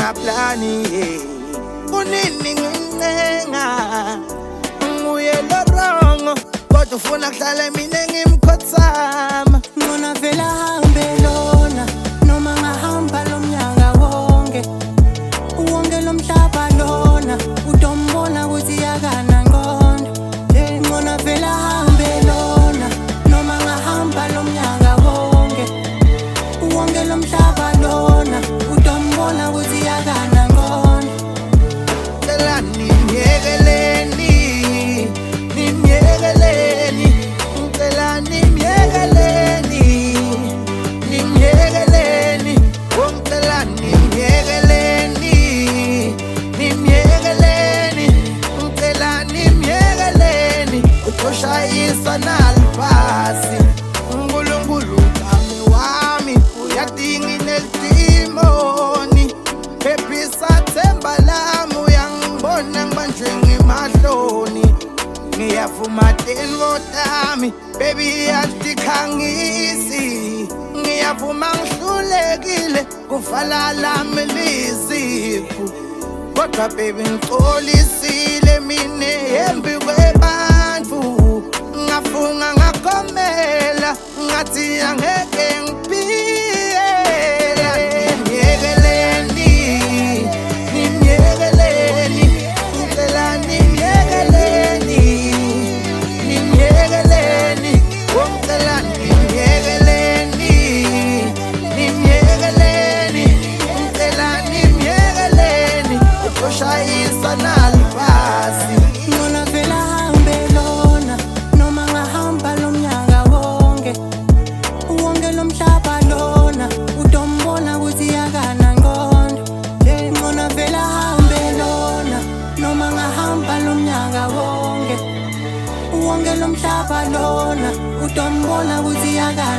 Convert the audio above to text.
ngingaplani kunini ngincenga nguyelo wrong kodwa ufuna kuhlala mina ngimkhothama ngona vela hambe lona noma ngahamba lomnyaka wonke lo mhlaba lona utombona ukuthi yakana ngqondo ngona vela hambe lona noma ngahamba lomnyaka wonke lo mhlaba lona utombona ukuthi yakana ngqondo cela nimyekeleni cela nimyekeleni ongicela nimyekeleni ngicela nimyekeleni utoshayisa nalibhasi uNkulunkulu kami wami uyadinga inelidimoni phephisa themba lami uyangibona ngibanjwe ngemahloni ngiyavuma tenvotami baby yatikhangisi ngiyavuma ngihlulekile kuvala lami liziphu kodwa baby ngixolisile mina embi kwebantfu ngafunga ngakomela ngathi angeke ngiphile nimyekeleni ngicela nimyekeleni ongicela nimyekeleni ngicela nimyekeleni utoshayisa nalibhasi ngona vela hambe lona noma ngahamba lomnyaka wonke lo mhlaba lona utombona ukuthi yakana ngqondo ngona vela hambe lona noma ngahamba lomnyaka wonke lo mhlaba lona utombona ukuthi yakana